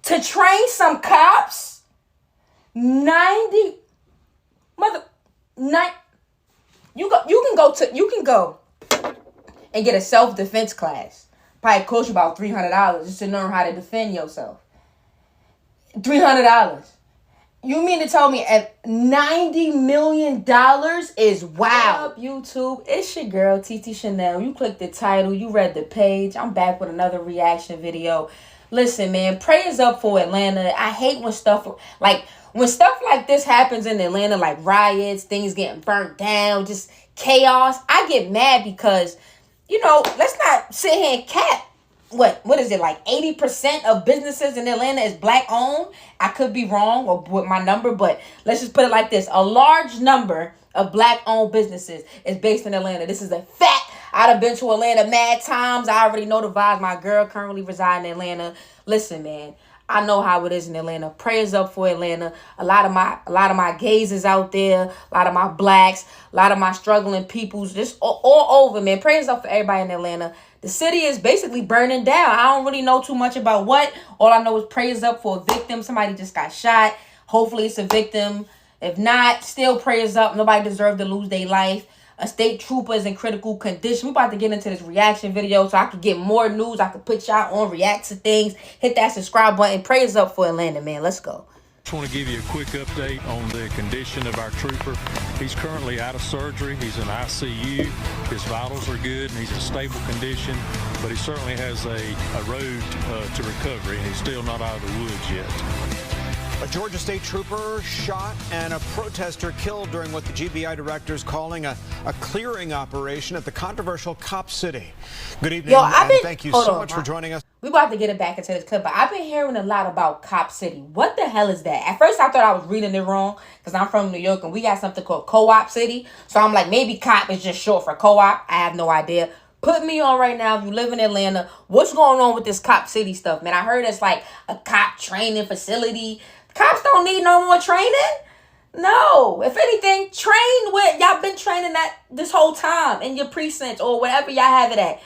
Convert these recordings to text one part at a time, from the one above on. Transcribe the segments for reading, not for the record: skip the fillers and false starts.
to train some cops? 90 mother 9 you can go and get a self-defense class. Probably cost you about $300 just to learn how to defend yourself. $300. You mean to tell me at $90 million is wow? What up, YouTube? It's your girl, TT Shanell. You clicked the title. You read the page. I'm back with another reaction video. Listen, man, prayers up for Atlanta. I hate when stuff like this happens in Atlanta, like riots, things getting burnt down, just chaos. I get mad because, let's not sit here and cap. What is it, like 80% of businesses in Atlanta is black owned? I could be wrong with my number, but let's just put it like this. A large number of black owned businesses is based in Atlanta. This is a fact. I'd have been to Atlanta mad times. I already know the vibes. My girl currently resides in Atlanta. Listen, man, I know how it is in Atlanta. Prayers up for Atlanta. A lot of my gays is out there. A lot of my blacks. A lot of my struggling peoples. Just all over, man. Prayers up for everybody in Atlanta. The city is basically burning down. I don't really know too much about what. All I know is prayers up for a victim. Somebody just got shot. Hopefully it's a victim. If not, still prayers up. Nobody deserves to lose their life. A state trooper is in critical condition. We're about to get into this reaction video so I can get more news. I can put y'all on, react to things. Hit that subscribe button. Prayers up for Atlanta, man. Let's go. I just want to give you a quick update on the condition of our trooper. He's currently out of surgery. He's in ICU. His vitals are good and he's in stable condition, but he certainly has a road to recovery, and he's still not out of the woods yet. A Georgia state trooper shot and a protester killed during what the GBI director is calling a clearing operation at the controversial Copcity. Good evening, and thank you so much for joining us. We about to get it back into this clip, but I've been hearing a lot about Copcity. What the hell is that? At first, I thought I was reading it wrong because I'm from New York and we got something called Co-op City. So I'm like, maybe cop is just short for co-op. I have no idea. Put me on right now if you live in Atlanta. What's going on with this Copcity stuff, man? I heard it's like a cop training facility. Cops don't need no more training. No. If anything, train with y'all been training that this whole time in your precincts or whatever y'all have it at.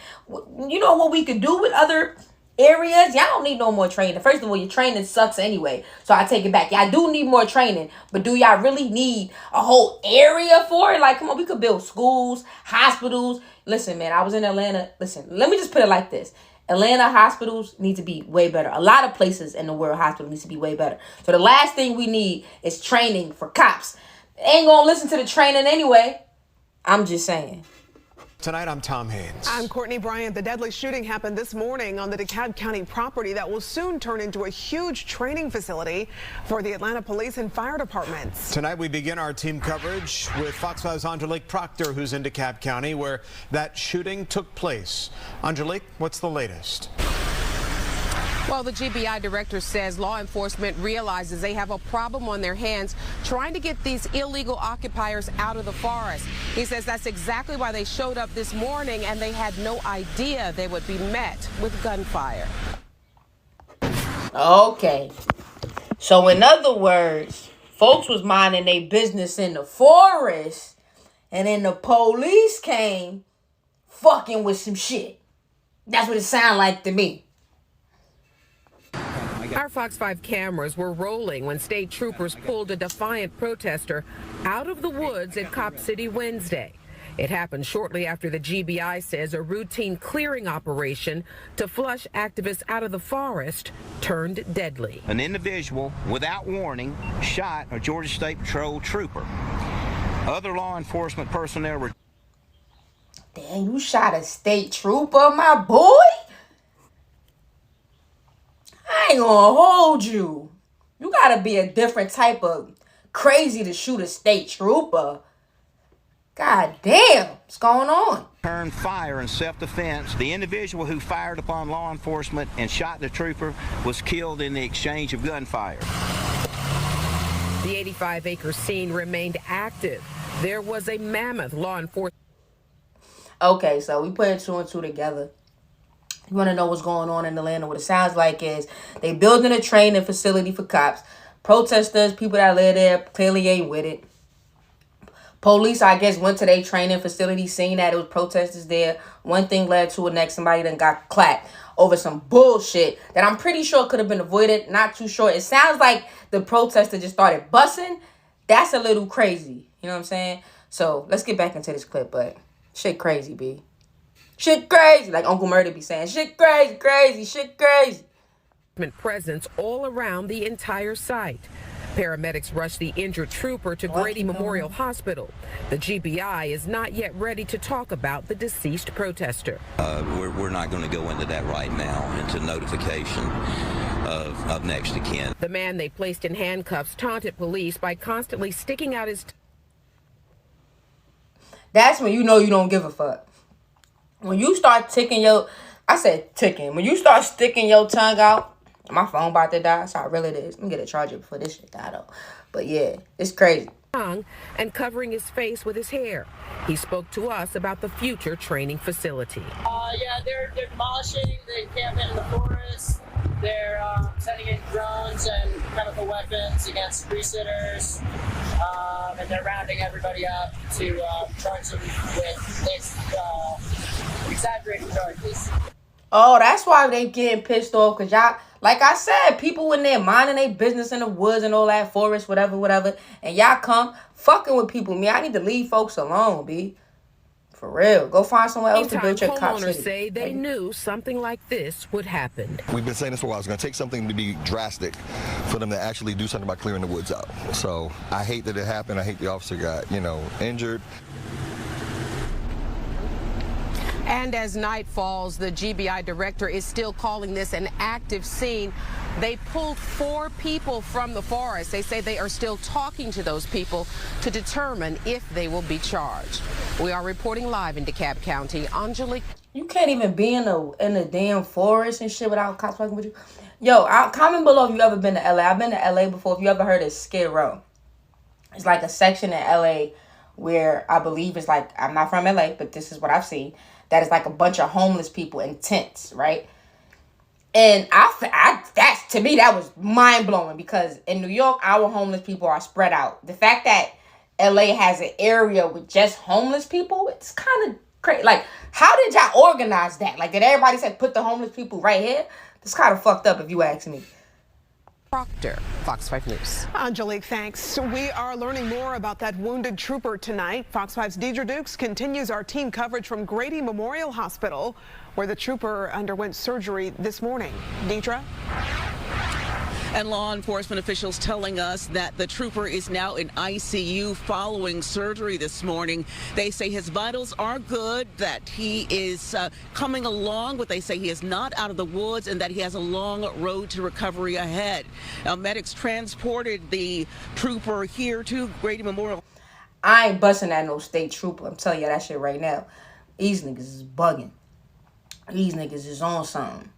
You know what we could do with other areas? Y'all don't need no more training. First of all, your training sucks anyway. So I take it back. Y'all do need more training. But do y'all really need a whole area for it? Like, come on, we could build schools, hospitals. Listen, man, I was in Atlanta. Listen, let me just put it like this. Atlanta hospitals need to be way better. A lot of places in the world, hospitals need to be way better. So the last thing we need is training for cops. They ain't gonna listen to the training anyway. I'm just saying. Tonight, I'm Tom Haynes. I'm Courtney Bryant. The deadly shooting happened this morning on the DeKalb County property that will soon turn into a huge training facility for the Atlanta Police and Fire Departments. Tonight, we begin our team coverage with Fox 5's Angelique Proctor, who's in DeKalb County, where that shooting took place. Angelique, what's the latest? Well, the GBI director says law enforcement realizes they have a problem on their hands trying to get these illegal occupiers out of the forest. He says that's exactly why they showed up this morning, and they had no idea they would be met with gunfire. Okay. So in other words, folks was minding their business in the forest, and then the police came fucking with some shit. That's what it sounded like to me. Our Fox 5 cameras were rolling when state troopers pulled a defiant protester out of the woods at Copcity Wednesday. It happened shortly after the GBI says a routine clearing operation to flush activists out of the forest turned deadly. An individual, without warning, shot a Georgia State Patrol trooper. Other law enforcement personnel were... Damn, you shot a state trooper, my boy? I ain't gonna hold you. You gotta be a different type of crazy to shoot a state trooper. God damn, what's going on? Turned fire in self-defense. The individual who fired upon law enforcement and shot the trooper was killed in the exchange of gunfire. The 85-acre scene remained active. There was a mammoth law enforcement. Okay, so we put two and two together. You want to know what's going on in Atlanta? What it sounds like is they building a training facility for cops. Protesters, people that live there, clearly ain't with it. Police, I guess, went to their training facility, seeing that it was protesters there. One thing led to the next. Somebody then got clapped. over some bullshit that I'm pretty sure could have been avoided. Not too sure. It sounds like the protester just started bussing. That's a little crazy. You know what I'm saying? So let's get back into this clip, but shit crazy, B. Shit crazy. Like Uncle Murder be saying, shit crazy, crazy, shit crazy. Presence all around the entire site. Paramedics rushed the injured trooper to Grady Memorial Hospital. The GBI is not yet ready to talk about the deceased protester. We're not going to go into that right now, into notification of next of kin. The man they placed in handcuffs taunted police by constantly sticking out his... That's when you know you don't give a fuck. When you start ticking your... I said ticking. When you start sticking your tongue out, my phone about to die. That's how real it is. Let me get a charger before this shit die, though. But yeah, it's crazy. And covering his face with his hair. He spoke to us about the future training facility. Yeah, they're demolishing the encampment in the forest. They're sending in drones and chemical weapons against free-sitters. And they're rounding everybody up to charge them with this exaggerated charges. Oh, that's why they getting pissed off, because y'all, like I said, people in there minding their business in the woods and all that, forest, whatever, and y'all come fucking with people. Me, I need to leave folks alone, B. For real. Go find somewhere else to build your Copcity. Homeowners say they knew something like this would happen. We've been saying this for a while. It's going to take something to be drastic for them to actually do something about clearing the woods out. So I hate that it happened. I hate the officer got, injured. And as night falls, the GBI director is still calling this an active scene. They pulled 4 people from the forest. They say they are still talking to those people to determine if they will be charged. We are reporting live in DeKalb County. Angelique. You can't even be in the damn forest and shit without cops fucking with you. Yo, comment below if you ever been to LA. I've been to LA before. If you ever heard of Skid Row. It's like a section in LA where I believe it's like, I'm not from LA, but this is what I've seen. That is like a bunch of homeless people in tents, right? And that's, to me, that was mind-blowing, because in New York, our homeless people are spread out. The fact that LA has an area with just homeless people, it's kind of crazy. Like, how did y'all organize that? Like, did everybody say, put the homeless people right here? It's kind of fucked up if you ask me. Proctor, Fox 5 News. Angelique, thanks. We are learning more about that wounded trooper tonight. Fox 5's Deidre Dukes continues our team coverage from Grady Memorial Hospital, where the trooper underwent surgery this morning. Deidre? And law enforcement officials telling us that the trooper is now in ICU following surgery this morning. They say his vitals are good, that he is coming along, but they say he is not out of the woods and that he has a long road to recovery ahead. Now, medics transported the trooper here to Grady Memorial. I ain't busting at no state trooper. I'm telling you that shit right now. These niggas is bugging. These niggas is on something.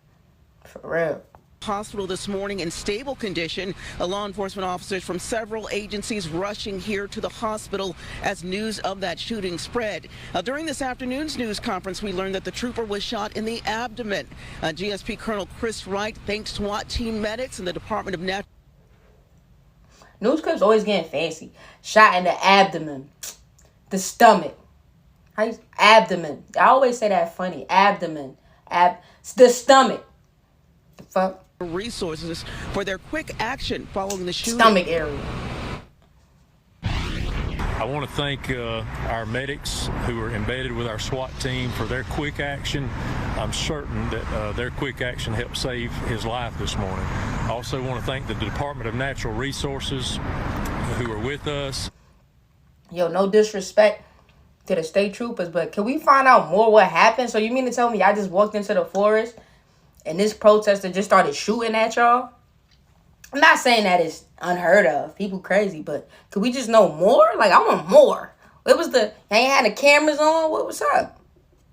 For real. Hospital this morning in stable condition. Law enforcement officers from several agencies rushing here to the hospital as news of that shooting spread. During this afternoon's news conference, we learned that the trooper was shot in the abdomen. GSP Colonel Chris Wright thanked SWAT team medics and the Department of Natural. News clips always getting fancy. Shot in the abdomen, the stomach. Abdomen. I always say that funny. Abdomen, the stomach. The fuck. Resources for their quick action following the shooting. Stomach area. I want to thank our medics who are embedded with our SWAT team for their quick action. I'm certain that their quick action helped save his life this morning. I also want to thank the Department of Natural Resources who are with us. Yo, no disrespect to the state troopers, but can we find out more what happened? So you mean to tell me I just walked into the forest and this protester just started shooting at y'all? I'm not saying that it's unheard of. People crazy, but could we just know more? Like, I want more. What was they ain't had the cameras on? What was up?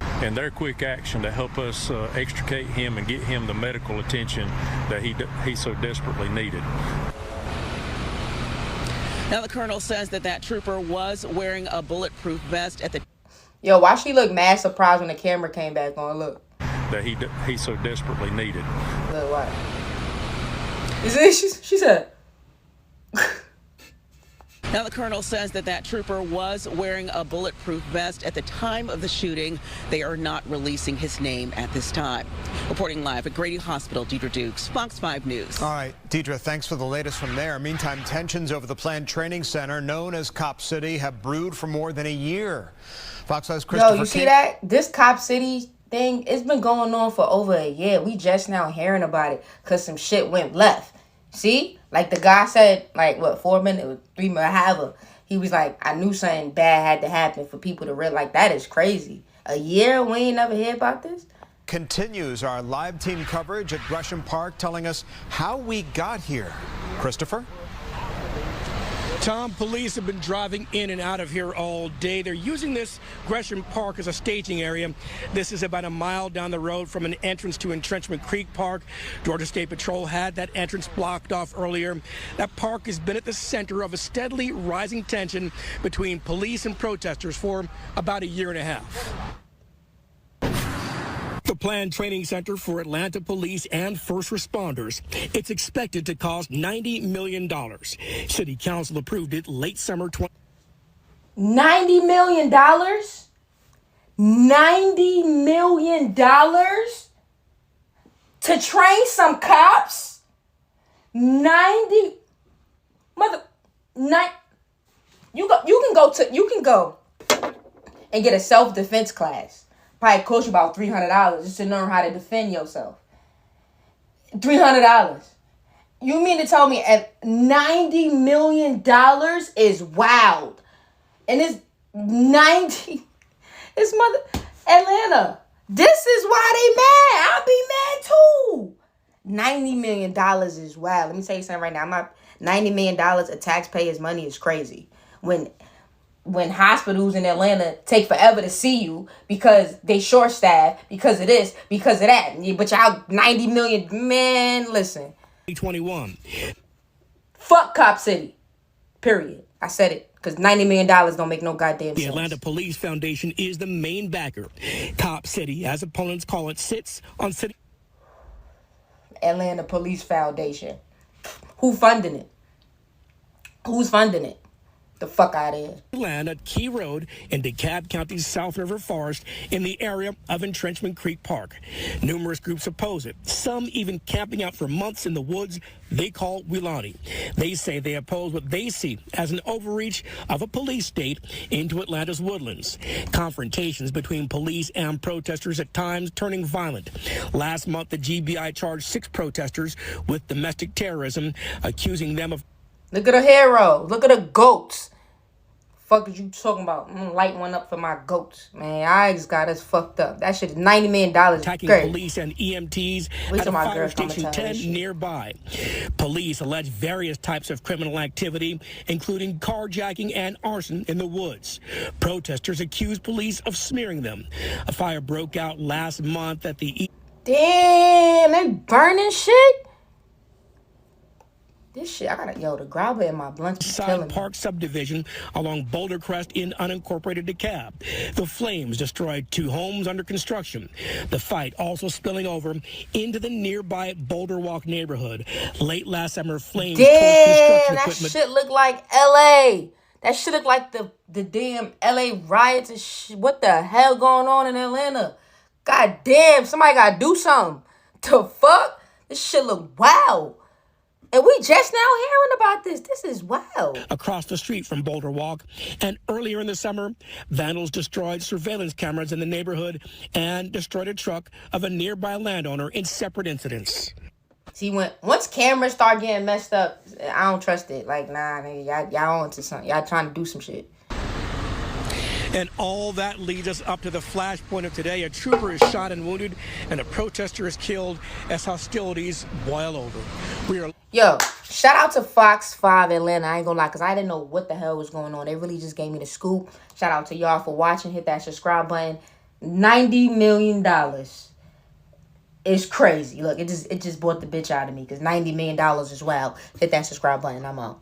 And their quick action to help us extricate him and get him the medical attention that he so desperately needed. Now, the colonel says that trooper was wearing a bulletproof vest at the... Yo, why she look mad surprised when the camera came back on? Look. That he so desperately needed. Look, what? She said. Now, the colonel says that trooper was wearing a bulletproof vest at the time of the shooting. They are not releasing his name at this time. Reporting live at Grady Hospital, Deidre Dukes, Fox 5 News. All right, Deidre, thanks for the latest from there. Meantime, tensions over the planned training center known as Copcity have brewed for more than a year. Fox 5's Christopher. Yo, you see that? This Copcity thing, it's been going on for over a year. We just now hearing about it because some shit went left. See? Like the guy said, like, what, 4 minutes, 3 minutes, however. He was like, I knew something bad had to happen for people to realize. Like, that is crazy. A year? We ain't never hear about this? Continues our live team coverage at Gresham Park, telling us how we got here. Christopher? Tom, police have been driving in and out of here all day. They're using this Gresham Park as a staging area. This is about a mile down the road from an entrance to Entrenchment Creek Park. Georgia State Patrol had that entrance blocked off earlier. That park has been at the center of a steadily rising tension between police and protesters for about a year and a half. The planned training center for Atlanta police and first responders. It's expected to cost $90 million. City Council approved it late summer. $90 million? $90 million to train some cops? 90 you can go and get a self-defense class. Probably cost you about $300 just to learn how to defend yourself. $300. You mean to tell me at $90 million is wild? And it's 90. It's Atlanta. This is why they mad. I'll be mad too. $90 million is wild. Let me tell you something right now. $90 million of taxpayers' money is crazy. When hospitals in Atlanta take forever to see you because they short staffed, because of this, because of that. But y'all 90 million, man, listen. 2021. Fuck Copcity. Period. I said it. Because $90 million don't make no goddamn sense. The Atlanta Police Foundation is the main backer. Copcity, as opponents call it, sits on city. Atlanta Police Foundation. Who funding it? Who's funding it? The fuck out of here. Land at Key Road in DeKalb County's South River Forest in the area of Entrenchment Creek Park. Numerous groups oppose it, some even camping out for months in the woods they call Wilani. They say they oppose what they see as an overreach of a police state into Atlanta's woodlands. Confrontations between police and protesters at times turning violent. Last month, the GBI charged 6 protesters with domestic terrorism, accusing them of... Look at the hero. Look at the goats. Fuck is you talking about? I'm gonna light one up for my goats. Man, I just got us fucked up. That shit is $90 million. Attacking great. Police and EMTs at a fire station 10 nearby. Police allege various types of criminal activity, including carjacking and arson in the woods. Protesters accuse police of smearing them. A fire broke out last month at the... Damn, they burning shit? This shit, I gotta, the grabber in my blunt is killing me. Park subdivision along Boulder Crest in unincorporated DeKalb. The flames destroyed 2 homes under construction. The fight also spilling over into the nearby Boulder Walk neighborhood. Late last summer, flames torched construction equipment. That shit looked like L.A. That shit looked like the damn L.A. riots and shit. What the hell going on in Atlanta? God damn, somebody gotta do something. The fuck? This shit look wild. And we just now hearing about this. This is wild. Across the street from Boulder Walk, and earlier in the summer, vandals destroyed surveillance cameras in the neighborhood and destroyed a truck of a nearby landowner in separate incidents. See, once cameras start getting messed up, I don't trust it. Like, nah, nigga, y'all onto something. Y'all trying to do some shit. And all that leads us up to the flashpoint of today. A trooper is shot and wounded, and a protester is killed as hostilities boil over. Yo, shout out to Fox 5 Atlanta. I ain't gonna lie, because I didn't know what the hell was going on. They really just gave me the scoop. Shout out to y'all for watching. Hit that subscribe button. $90 million is crazy. Look, it just brought the bitch out of me, because $90 million is wild. Hit that subscribe button. I'm out.